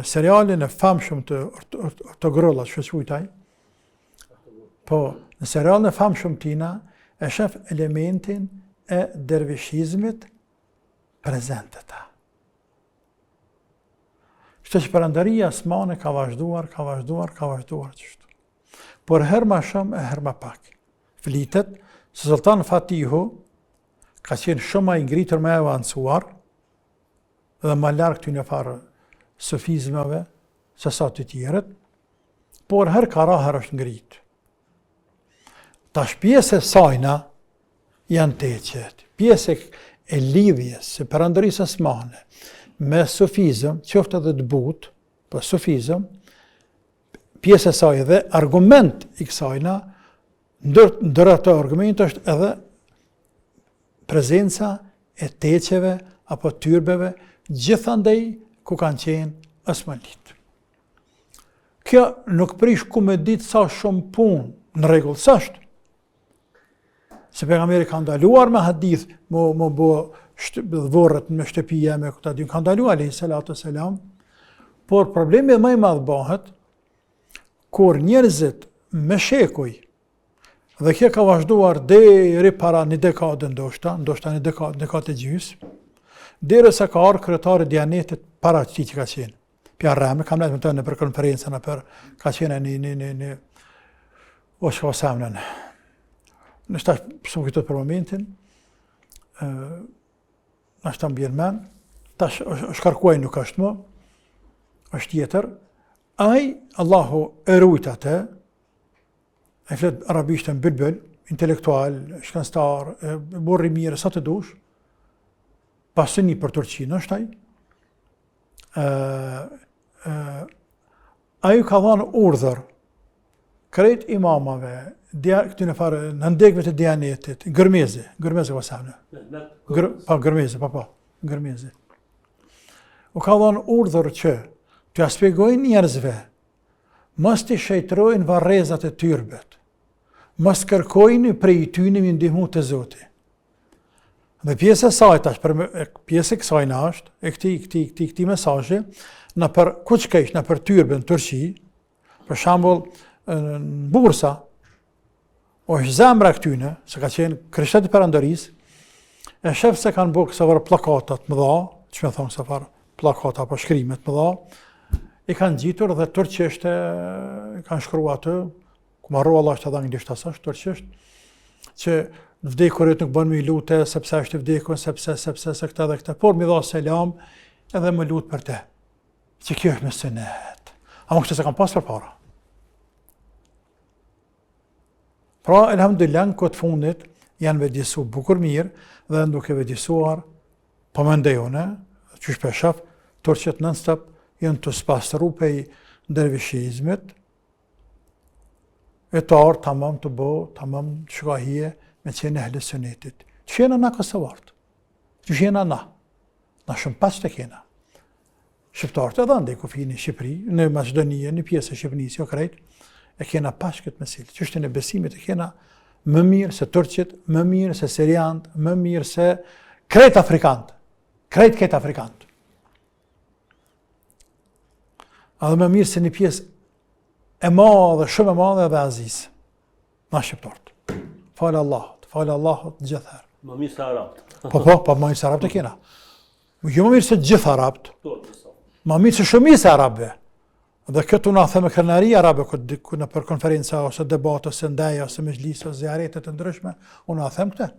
serialin e famshëm të grollat, shqequjtaj, po, në serialin e famshëm tina, e shef elementin e dervishizmit prezenteta. Kështu që Perëndaria Osmane ka vazhduar qështu. Por herë ma shumë e herë ma pak. Flitet se Sultan Fatihu ka qenë shumë ma i ngritur, me avancuar dhe ma larg këtyne farë sufizmave se sa të tjerët, por herë ka ra herë është ngrit. Tash pjesë e sajna janë të qetë. Pjesë e lidhjes së Perëndarisë Osmane me sufizëm, qoftë edhe të butë, po sufizëm, pjesë e saj dhe argument i kësajna, ndër ato argument është edhe prezenca e teqeve apo tyrbeve gjithandej ku kanë qenë Osmanlit. Kjo nuk prish ku me ditë sa shumë punë në rregull s'është. Se pejgamberi ka ndaluar me hadith më bo dvorët me shtëpia me këta dy, ka ndaluar alayhi salatu selam, por problemi më i madh bëhet kur njerëzit me shekuj, dhe kjo ka vazhduar deri para një dekade ndoshta një dekade e gjys, derisa ka ardhur kryetari i Dianetit para këtij që ka qenë. Pja Rame, kam lejtë me të në për konferencën, ka qenë një o shko samnën. Në shtash pësëm këtët për momentin, në shtash më bjerë men, tash shkarkuaj nuk është më, është tjetër, Allahu e rujt atë, e flet arabisht në bylbël, intelektual, shkencëtar, burri mirë, sa të dush, pasëni për Turqinë është ai, ai ka dhënë urdhër krejt imamave, këtyne farë në ndegve të Dianetit, Gërmezi vasavne. Gërmezi. U ka dhënë urdhër që t'ja shpjegojnë njerëzve, mos t'i shejtrojnë varrezat e tyrbet, mos kërkojnë prej tyne mi ndihmu të Zoti. Dhe pjesë e sajt është, pjesë e kësajna është, e këti mesazhi, në për kuçkejsh, në për tyrbe në Turqi, për shembull në Bursa, është zemra këtyne, se ka qenë krishtet e Perëndarisë, e shef se kanë bërë kësa varë plakatat më dha, që me thonë se farë plakata apo shkrimet më dha, i kanë gjitur dhe turqisht kanë shkrua atë, ku marru Allah është edhe anglisht asash, turqisht, që vdekurit nuk bën me i lute, sepse është vdekur, sepse se këta dhe këta, por mi dha selam edhe më lut për te, që kjo është me sënet. A më kështë se kam pas për para. Pra, elhamdulillah, në këtë fundit, janë vedisu bukur mirë, dhe duke vedisuar, po më ndejone, që shpeshaf, turqet non-stop, janë të spastru pej dervishizmit, e të arë tamam të bo, tamam të shkahije me qenë ehle sunetit. Që jena na kësë vartë, që jena na shumë pas të kena. Shqiptarët edhe ndaj ku fini Shqipëri, në Maqedonije, në pjesë e Shqipërisë, jo krejt, e kena pas këtë mesil. Që është në besimit e kena më mirë se turqit, më mirë se siriant, më mirë se krejt afrikant, krejt afrikant. Edhe më mirë se një pjesë e madhe, shumë e madhe dhe aziz, na shqiptarët. Falë Allahut gjithherë. Më mirë se Arabët. Po, më mirë se Arabët e kena. Jo më mirë se gjithë Arabët, më mirë se shumë se Arabëve. Dhe këtu na theme krenari Arabe, në për konferenca, ose debatë, ose ndaja, ose mezhlisë, ose ziaretet të ndryshme, unë na them këtë.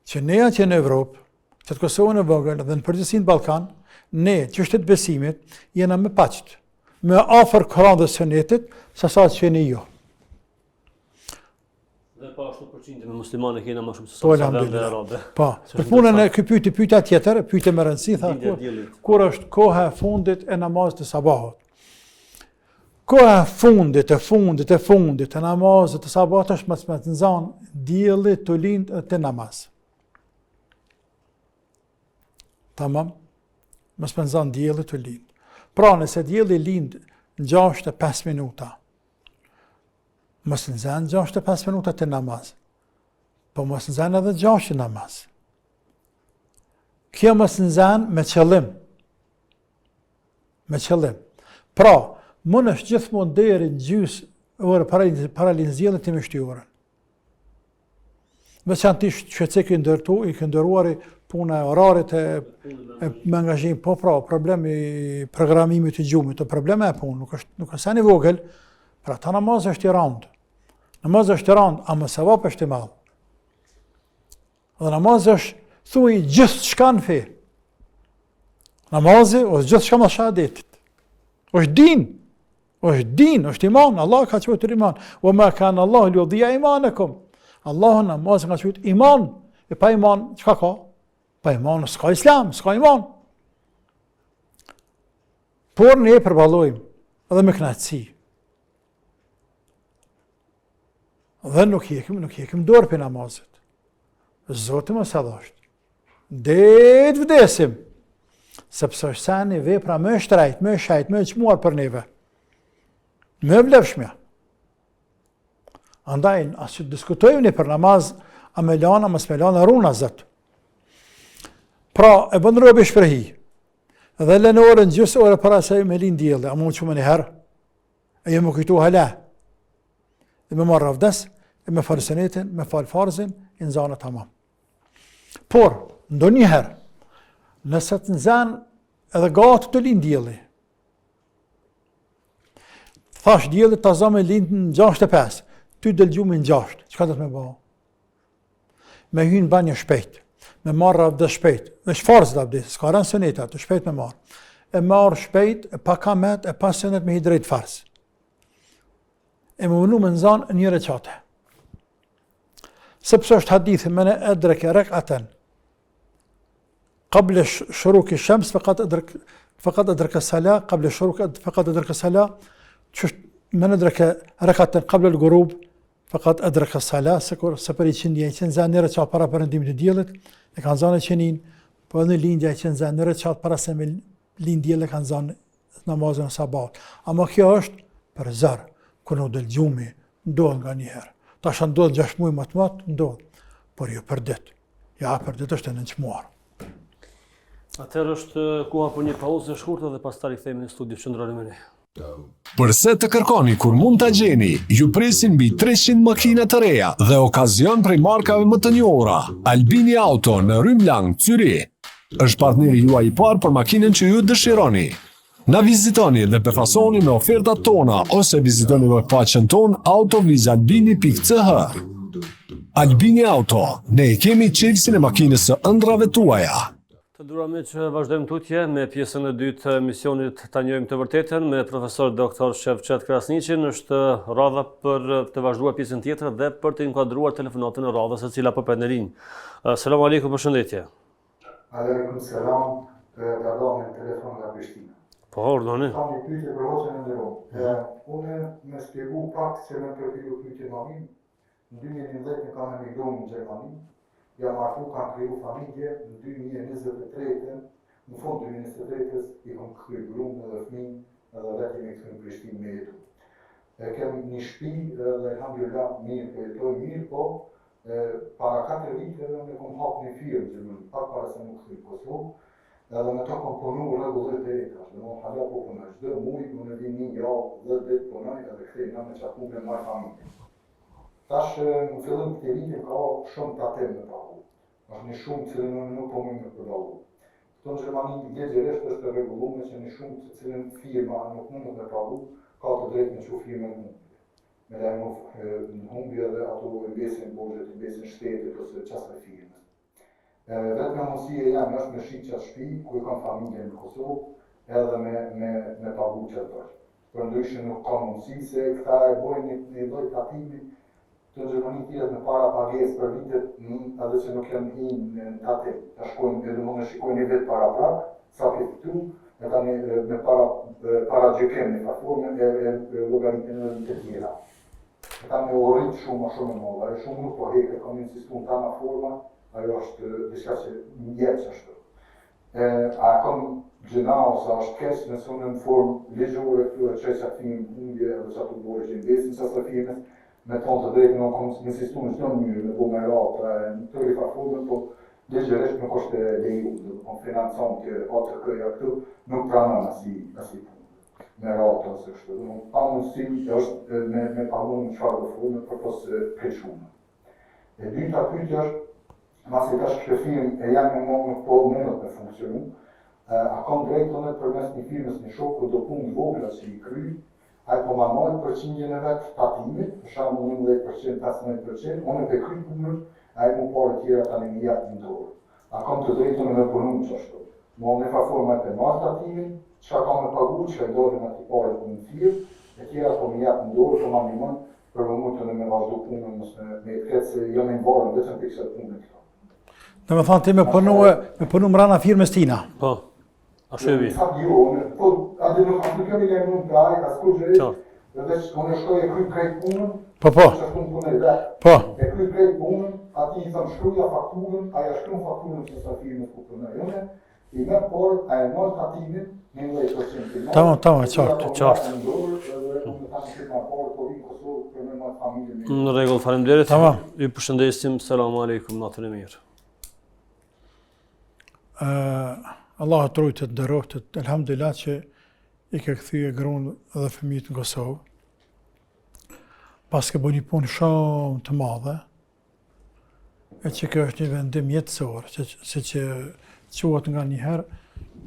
Që ne që në Evropë, që të Kosovën e vogël dhe në përgjithësi në Ballkan, ne, çështjet besimit, jena më paqt, më afër Kur'anit dhe Sunetit, se sa që jeni jo. Dhe pa 100% me muslimane kena më shumë se sa vende arabe. Po, për punën e këpyti pyetja tjetër, pyetje me rëndësi, tha, kur është koha e fundit e namazit të sabahut. Koha e fundit e namazit të sabahut është mos me të nxanë dielli të lind të namaz. Tamam? Mos me nxanë dielli të lind. Pra nëse dielli lind në 65 minuta, mos nxanë 65 minuta të namaz, po mos nxanë edhe 6 namaz. Kjo mos nxanë me qëllim. Pra, mund është gjithmonë deri në gjysë orë para linzjellit të me shty orën. Veçantisht që i këndëruari puna e orarit e me angazhim, po pra, problemi i programimit të gjumit, të probleme e punë, nuk është sa një vogël, pra ta namaz është i randë. Namaz është i randë, a më sevap është i madhë. Dhe namaz është, thuj, gjithë shka në fe. Namazi është gjithë shka më shahadetit. është din, është iman, Allah ka qëtë iman. Wa ma kana Allahu liyudhi'a imanakum. Allahu namazin ka qëtë iman. E pa iman, çka ka? Pa iman, s'ka islam, s'ka iman. Por ne e përballojmë edhe me kënaqësi. Dhe nuk jekim dorë për namazit. Zoti mos e dhasht. Det vdesim. Sepse është sa një vepra më shtrejt, më shajt, më çmuar për neve. Më vlefshme. Andaj, as që diskutojmë për namaz, a me lana, mos me lana runa zot. Pra, e bën robi shprehi. Dhe lënë orën gjysë orë para se me lind dielli, a mund shumë një herë. E jemi kujtu hala. E me marrë avdes, e me falë senetin, me falë farzin, i nëzanë tamam. Por, ndonjëherë, nëse të nëzanë edhe gatë të lind dielli, thash dielli të azame lind në 6:05, ty del gjumë në 6, çka do të me bëha? Me hynë banje shpejt, me marrë avdes shpejt, me shfarës dhe avdes, s'ka rënë senetat, të shpejt me marrë. E marrë shpejt, e pa kamet, e pa senet me hidrejt farës. E më vënu me nëzanë një reqate. Sepse është hadithi me në edreke rekaten, قبل شروق الشمس فقد أدرك الصلاة قبل الشروق فقد أدرك الصلاة من أدرك ركعة قبل الغروب فقد أدرك الصلاة سپری qëndja I qenë zanë nërë qatë para përëndimit të diellit e kanë zanë e qenin, po edhe në lindja I qenë zanë nërë qatë para se me lind diellit kanë zanë namazën e sabat. Ama kjo është për zërë, kër në del gjumi, ndodhë nga njëherë. Ta shë ndodhë 6 muaj matë, ndodhë, por jo për ditë. Ja, për ditë është e nënçmuar. Atëherë është koha për një pauzë e shkurtër dhe pastaj rikthehemi në studio qendrore me ne. Përse të kërkoni kur mund ta gjeni, ju presin mbi 300 makina të reja dhe okazion prej markave më të njohura. Albini Auto në Rrym Lang, Zyri, është partneri juaj I parë për makinën që ju dëshironi. Na vizitoni dhe befasoni me ofertat tona ose vizitoni webpaqen ton autovizalbini.ch. Albini Auto, ne kemi çelësin e makinës së ëndrave tuaja. Të dura me që vazhdojmë tutje me pjesën e dytë të emisionit Ta njohim të vërtetën me profesor doktor Shevçet Krasniqin. Është radha për të vazhduar pjesën tjetër dhe për të inkuadruar telefonatën e radhës e cila po pret në rinj. Selam aleikum, përshëndetje. Aleikum selam, Gardami në telefon nga Prishtina. Po, ordoni. Kam një pyetje për hoxhën e nderuar. Unë më shpjegu pak se në përfilu pyetje më mirë. Në 2011 kam emigruar në Gjermani. Jam martu, kam kriju familje, në 2023, në fund 2023, I kam kriju grumë dhe fëmijë edhe vetë jemi këtu në Prishtinë me jetu. Kem një shtëpi dhe alhamdulillah mirë, po jetoj mirë, po para 4 vite ne kom hapë një firmë Gjermani, pak para se më kthej në Kosovë, edhe me to kom punu rregullisht deri tash. Domethënë hala po punoj çdo muaj, unë vi një javë, 10 ditë punoj edhe kthej në me çapu me marr familje. Tash në fillim të vitit ka shumë tatim me pagu. Është një shumë cilën unë nuk po më përballu. Këto në Gjermani legjerisht është të rregulluar që një shumë të cilën firma nuk mund të pagu, ka të drejtë me çu firmën në humbje. Me lajmë në humbje dhe ato mbesin borxhet, mbesin shtetit ose çfarë firmës. Vetëm mundësia jam është me shit qatë shtëpi, ku I kam familje në Kosovë, edhe me pagu qatë. Përndryshe nuk ka mundësi se këta e bojnë një lloj tatimi të Gjermani tjetër me para pagesë për vitet, edhe që nuk janë në tatim. Ta shkojnë edhe mund të shikojnë një vit para prak, sa ke fitu, e tani me para gjykim në formë e llogaritën e të tjera. Tani u rrit shumë e madhe, shumë nuk po hekë, kam insistuar tana forma, ajo është diçka që më jep ashtu. A kam gjëna ose është keq nëse unë në formë ligjore këtu e çesha timin humbje edhe çatu borxhi investin çfarë firmës, me tonë të drejtë nuk kom insistu në çdo mënyrë me bu me ratë, në të rifa formë, po legjerisht nuk është e leju, dhe kom financon që ATK-ja këtu, nuk pranon asi punë, me ratë ose kështu. Pa mundësi është me pagun në çfarë do formë, për posë peshume. E dyta pyetje është, masi tash kjo firmë e janë më po mundet me funksionu, a kam drejtën përmes një firmës një shoku do punë vogla që i kry, ai po ma marrë përqindjen e vetë tatimit, për shembull 11%, 15%, unë e kry punën, ai mu parë tjera tani më jep në dorë. A kam të drejtën me punu qashtu. Ma në fa forma e marrë tatimin, çka kam me pagu, që e dorën ati pare për në firmë, e tjera po më jep në dorë, po ma mimën, për më mutën e me vazhdo punën, mos me këtë se jo me varën, vetëm për kësë punën këta. Dhe me thonë ti me punu mrana firmës tina. Po, ashtu e vi. Jo, po, adhe nuk kemi në mund të ajë, as kur gjëri, dhe dhe që unë shkoj e kry krejt punën, Po. që shkun punë e vetë, Po. e kry krejt punën, ati i thëmë shkruja fakturën, aja shkrun fakturën që sa firmës ku përnë jone, i me porë, a e marrë tatimin, 11%. Tamam, qartë. Në rregull, faleminderit. Tamam. Ju përshëndesim. Selamun alejkum, natën e mirë. Allah të rujtë të nderoftë, elhamdulillah që i ke kthye gruan dhe fëmijët në Kosovë. Pas ke bënë një punë shumë të madhe, e që kjo është një vendim jetësor, se që quhet nga njëherë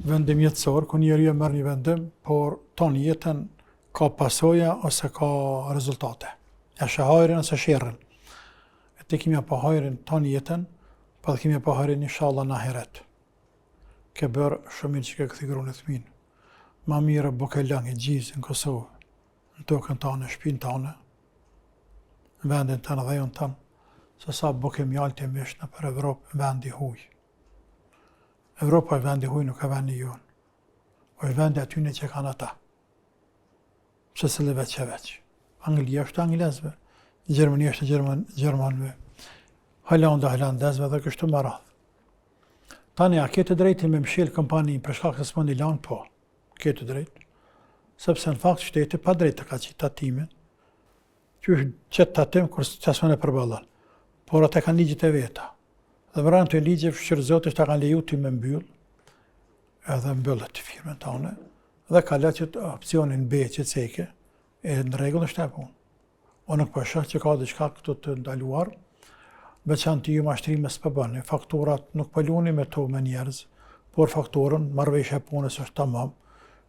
vendim jetësor, ku njeriu merr një vendim, por ton jetën ka pasoja ose ka rezultate. Ja shë hajrin ose sherrin. E ti kemi pa hajrin ton jetën, pa dhe kemi pa hajrin inshallah në ahiret. Ke bërë shumë mirë që ke këthi gruan e fëmin. Ma mirë buke lëngë gjizë në Kosovë, në tokën tonë, në shtëpinë tonë, në vendin tonë dhe jonë tonë, se sa buke mjallë të mishë në për Evropë, vendi huj. Evropa e vendi huj, nuk e vendi jonë. O e vendi atyne që kanë ata. Pse se le veç e veç. Anglia është anglezve, Gjermania është Gjermanve, Holanda holandezve dhe kështu më radhë. Tani, a këtë drejti me mshil kompani për shkak se s'mon i lanë? Po, këtë drejt. Sepse në fakt shteti pa drejt të ka qitë tatimin, që është qëtë tatim kërë që s'mon e përballon. Por atë kanë ligjit e veta. Dhe vranë të ligje fshirëzotisht ta kanë leju të me mbyll, edhe mbyllet të firmën tonë, dhe ka le që opcionin B që ceke, e në rregull është e punë. O nuk po shoh që ka diçka këtu të ndaluar, veçantë ju mashtrime s'po bëni, fakturat nuk po luni me to me njerëz, por fakturën, marrëveshja e punës është tamam,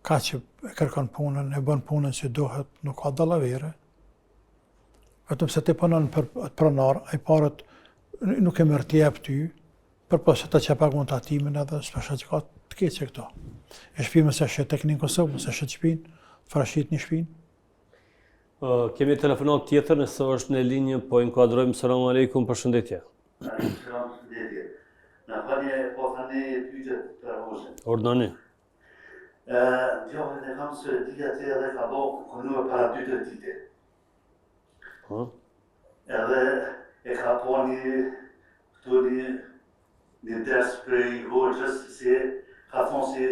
ka që e kërkon punën, e bën punën si duhet, nuk ka dallavere. Vetëm se ti punon për pronar, ai parët nuk e merr të jap ty, për posë të që pagun tatimin edhe s'pasha që ka të keqe këto. E shpinë se është tek në Kosovë, se është shpinë, farashit një shpinë. Kemi telefonat tjetër, nëse është në linjë, po inkuadrojmë. Selamun alejkum, përshëndetje. Përshëndetje. Në falje, po thani pyetjet të rrugës. Ordoni. Gjohën e kam se dia të edhe ka bo konuar para 2 dite. Edhe e ka po një ders për i hoqës, se ka thonë si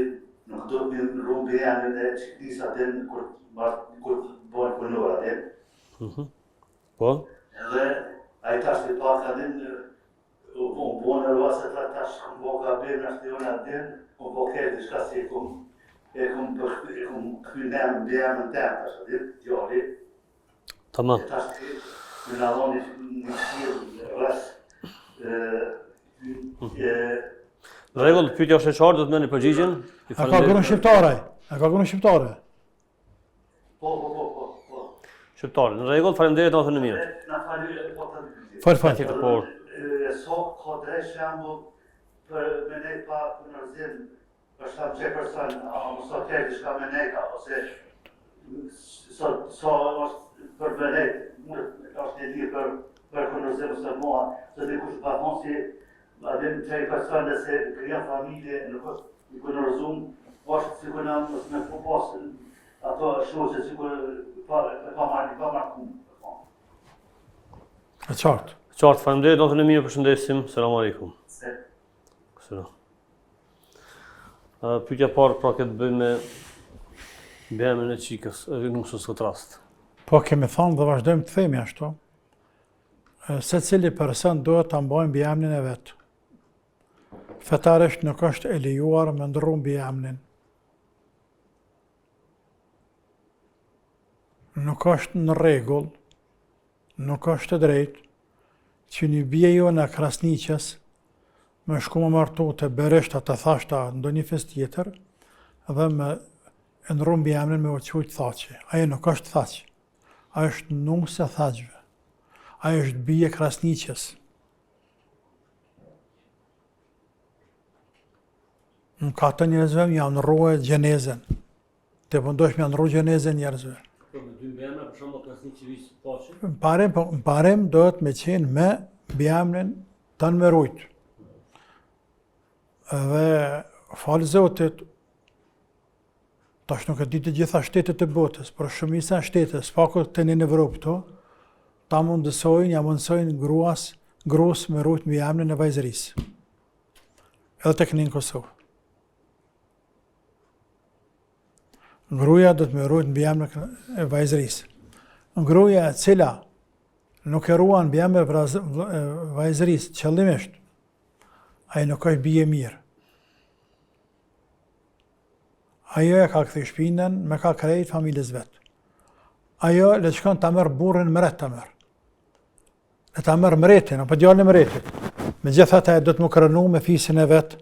nuk do të në rrugë janë dhe që këtisa den kur bërë konuar atë. Po? Edhe a i tash të pak adin, unë bonë e rrëse të tash këmë bo ka bërë në shtëjone adin, unë bo kërë të shka si e këmë kënem bërë në temë tash adin, djali. Tamam. E tash të në nalon një shirë rrës. Në rregull, pyetja është e qartë, do të merrni përgjigjen. A ka gruan shqiptare? A ka gruan shqiptare? Po. Shqiptare. Në rregull, faleminderit, natën e mirë. Na falë, po të Fal. Po. So ka drejt shembull për me ne pa punërzim, për shkak që person, mos ka kërë diçka me ne ka, ose so është për me ne, është e di për punërzim ose mua, se dikush pa thonë si adem që i person dhe se krijan familje, nuk është i punërzum, është si kuna mos me pas ato shoqe si kur pa marrë kumë. E qartë. Qartë, faleminderit, natën e mirë, përshëndesim. Selamun alejkum. Selam. Pyetja parë pra këtë bëjmë me bemën e qikës, nuk së këtë rast. Po kemi thonë dhe vazhdojmë të themi ashtu, se cili person duhet të mbajnë bjemnin e vetë. Fetarisht nuk është e lejuar me ndërru bjemnin. Nuk është në rregull, nuk është të drejtë, që një bie jo në krasniqës me shku më martu të bereshta të thashta ndo një fest tjetër dhe me ndru mbi emrin me uqujt thaqe. Ajo nuk është thaqe, ajo është nuse thaqve, ajo është bije krasniqës. Në ka të njerëzve më janë rruë gjenezen, të pëndosh më janë rruë gjenezen njerëzve. Me dy emra për shembull Krasniqi vis pashi. Në parim dohet me qenë me mbi emrin të në merujt. Dhe falë Zotit, tash nuk e di të gjitha shtetet e botës, por shumica e shteteve, pakut të në Evropë këto, ta mundësojnë, ja mundësojnë gruas me rujt mbi emrin e vajzërisë. Edhe tek në Kosovë. Gruaja do të me rujt mbi emrin e vajzërisë. Gruaja e cila nuk e ruan mbi emrin e vajzërisë qëllimisht, ai nuk është bije mirë. Ajo e ka këthy shpinën, me ka krejt familjes vetë. Ajo le të shkon ta merr burrin mret ta merr. Le ta merr mretin, apo djalin e mretit. Megjithatë do të më krenu me fisin e vet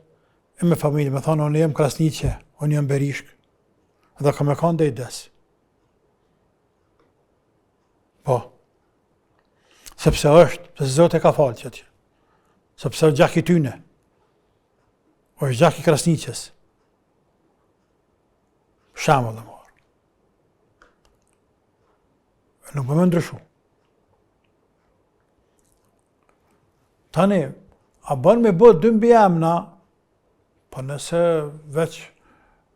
e me familjen, më thonë unë jam krasniqe, unë jam berishk. Dhe ka me kanë dhe i des. Po. Sepse sepse Zotë e ka falë që atje. Sepse është gjak i tyne. O është gjak i krasniqes. Shamë dhe morë. Nuk më ndryshu. Tani, a bën me bët dy mbi emna, po nëse veç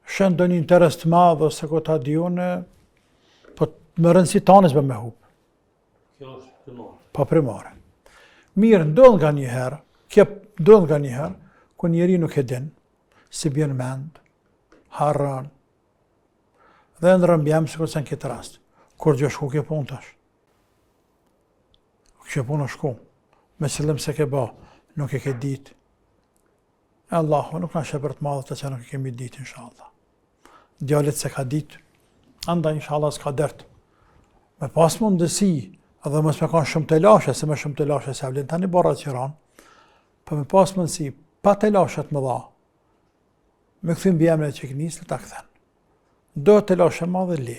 shën do një interes të madhë ose ko ta dione, po më rëndësi tanës bë me hupë. Kjo është primare. Pa primare. Mirë, ndodh nga njëherë, ndodh nga njëherë, ku njeri nuk e din, si bjen mend, harran, dhe ndërën bjem se këtë në këtë rast. Kur gjë shku ke punë tash. Kjo punë shku, me qëllim se ke ba, nuk e ke ditë. Allahu nuk na shepër të madhë të që nuk e kemi ditë, inshallah. Djallit se ka ditë, anda inshallah s'ka dertë. Me pas mundësi, edhe mos me kanë shumë të lashe, se me shumë të lashe se vlen tani barra që ranë, për me pas mundësi, pa të lashet më dha, me këthim bjemre që kënisë, të ta këthen. Do të lashe ma dhe le.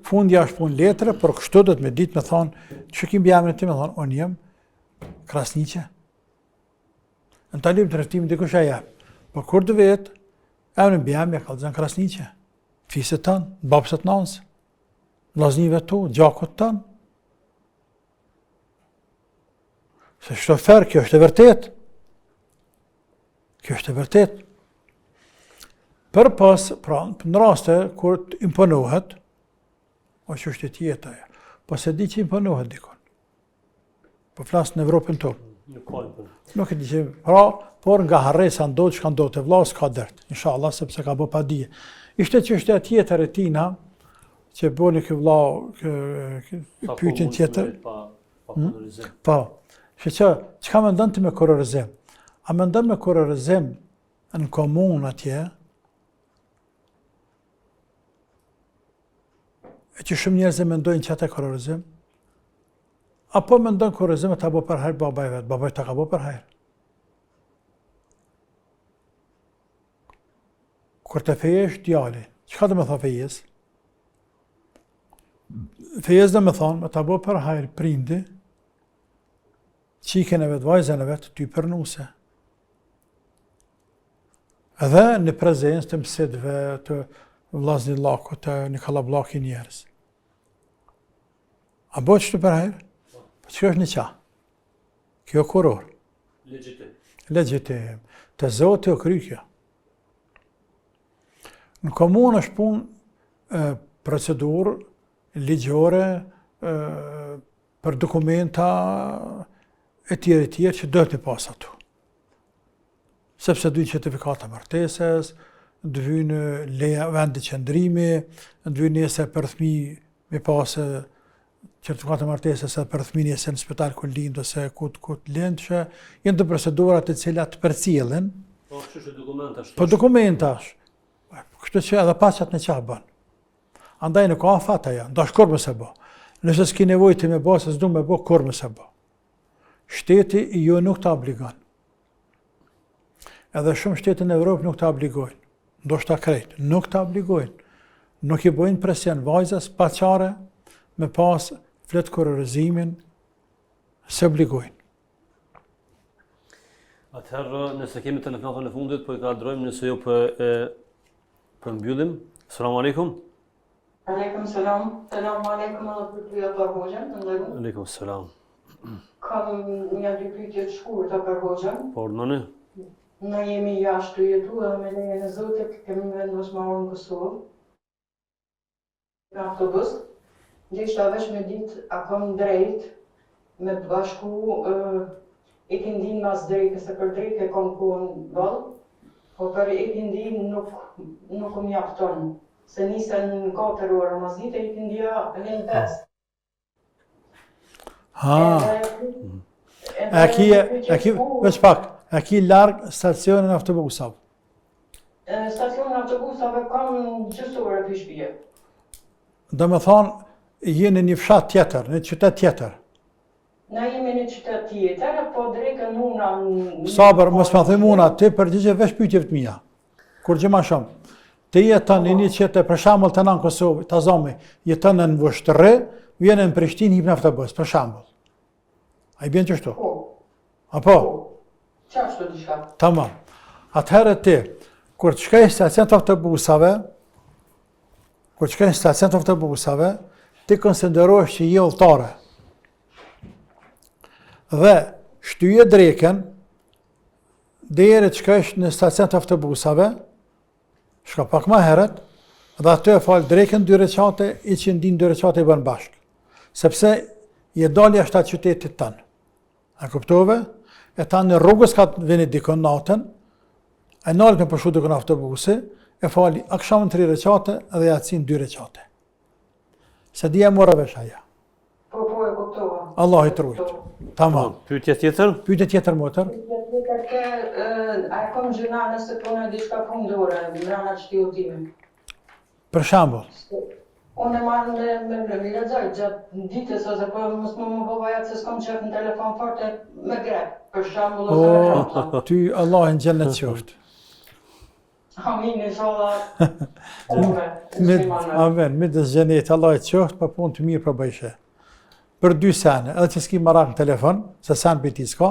Fundja është pun letre, për kështu do të me ditë me thonë, që kim bjemre ti me thonë, unë jem krasniqe. Në talim të rëftim dhe kush e jep. Por kur të vetë, e në bjemre ka lëzën krasniqe. Fiset tanë, babësët nansë, vlaznive tu, gjakot tanë. Se shtofer, kjo është e vërtet. Kjo është e vërtet. Për pas, pra, në raste, kur të imponohet, o që është e tjeta e, po se di që imponohet dikon. Po flasë në Evropën tonë. Nuk e di që, pra, por nga harresa ndodhë që ka ndodhë të vlasë, ka dërtë, inshallah, sepse ka bo pa dije. Ishte që është e tjetër e tina, që boli kë vla, pyetjen tjetër. Po, që ka me ndonë të me kororizim? A me ndonë me kororizim në komunë atje, e që shumë njerëz e mendojnë që atë e kororizim, apo mendojnë kororizim e ta bo për hajrë babaj vetë, babaj ta ka bo për hajrë. Kur të fejesh djali, që ka dhe me tha fejes? Fejes dhe me thonë, me ta bo për hajrë prindi, qiken e vetë, vajzën e vetë, ty përnuse. Edhe në prezencë të mësidve, të vlazni laku, të një kalablaki njerës. A bo që të përhajrë? Po që është një qa? Kjo kuror. Legjitim. Legjitim. Të Zoti o krykja. Në komunë është punë procedurë ligjore për dokumenta e tjerë që do të pas ato. Sepse dujnë certifikata marteses, dëvynë leja vendi qëndrimi, dëvynë njëse për thmi me pasë certifikata marteses e për thmi njëse në spital ku lindë ose ku lindë, që jenë të procedurat e cilat përcjellin. Po, që është dokumentash? Po, dokumentash. Kështë që edhe pasat në qa bënë. Andaj në ka fata ja, ndash kur më se bo. Nëse s'ki nevoj të me bo, se s'du me bo, kur më se bo. Shteti ju nuk të obligon. Edhe shumë shtete në Evropë nuk të obligojnë. Ndoshta krejt, nuk të obligojnë. Nuk i bojnë presion vajzës paqare me pas fletë kurorizimin, se obligojnë. Atëherë, nëse kemi telefonatën e fundit, po i kaldrojmë nëse jo për mbyllim. Selam aleikum. Aleikum selam. Selam aleikum edhe për pyetja për hoxhën, ndërkohë. Aleikum selam. Kam një dy pyetje të shkurtra për hoxhën. Po urdhënoni. Ne jemi jashtë të jetu edhe me lejen e Zotit kemi vendosur me orën në Kosovë. Në autobus. Gjeshta vesh me ditë a kam drejt me të bashku i këndin mas drejkës e për drejkë e kam kohën ballë, po për i këndin nuk më jafton. Se nisen 4 orë mas dite i këndia në 5. Veç pak, e ki largë stacionin autobusave. Stacionin autobusave kam gjysore për shtëpia. Do me thonë, jeni një fshat tjetër, një qytet tjetër. Na jemi një qytet tjetër, po drejkën una... Sabër, mos më thëmë una, ti përgjigje veç pyetjeve të mia. Kur gjë ma shumë. Ti jeton në një qytet, për shembull të në Kosovë, ta zomi, jeton në Voshtërë, vjen në Prishtinë hip në autobus, për shembull. A i bjen qështu? Po. Apo? Qashtu diçka. Tamam. Atëherë ti, kur të shkaj në stacion të autobusave, ti konsiderohesh që je udhëtare. Dhe shtyje dreken, deri të shkojsh në stacion të autobusave, shka pak ma heret, dhe aty e falë dreken 2 recate, i që ndin 2 recate i bën bashkë. Sepse je dalë jashtë atë qytetit tënë. A kuptove? E ta në rrugës ka të veni dikon natën, e nalët me përshu dikon autobusi, e fali akshamën 3 recate dhe jatësin 2 recate. Se dhja mora vesh aja. Po, e kuptova. Allah i të rujtë. Tamam. Pyetje tjetër? Pyetje tjetër, motër. A e kom gjëna nëse punë e diçka punëdore, në rana që udhime. Për shembull. Unë e marrë me lexoj gjatë ditës ose po mos më bëvajat se s'kom qef në telefon forte me grep, për shembull ose me rrota. Ty Allah në gjennet qoftë. Amin, inshallah. Amen, midës gjennet Allah i qoftë, për punë të mirë për bëjshe. Për 2 sene, edhe që s'ki marak në telefon, se sen për ti s'ka,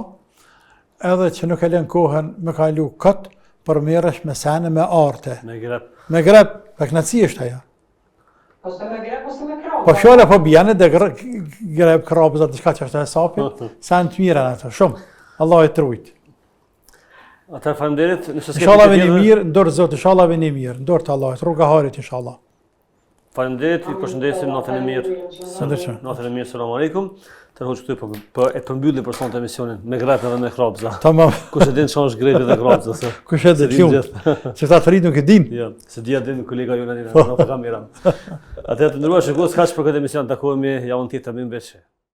edhe që nuk e len kohën me kalu këtë, për merresh me sene me arte. Me grep. Me grep, për knaci është aja. Ose me grep, ose me krabë. Po fjole po bjene dhe grep krabës dhe diçka që është e sapit, sen të mirën ato, shumë. Allah i të rujtë. Atëherë faleminderit, nëse s'ke Inshallah vini mirë, ndorë Zotë, inshallah vini mirë, ndorë të Allahit, rruga harit, inshallah. Faleminderit, ju përshëndesim natën e mirë. Natën e mirë, selam aleikum. Të hoqë këtu e përmbyllim për sonte emisionin me grep edhe me krabza. Tamam. Kush e din ç'është është grepi dhe krabza se. Kush e din shumë. Se ta të rritë nuk e din. Jo, se dia din kolega ju në kamerën. Atëherë të ndërruar shikues, kaq për këtë emision, takohemi javën tjetër me mbështetje.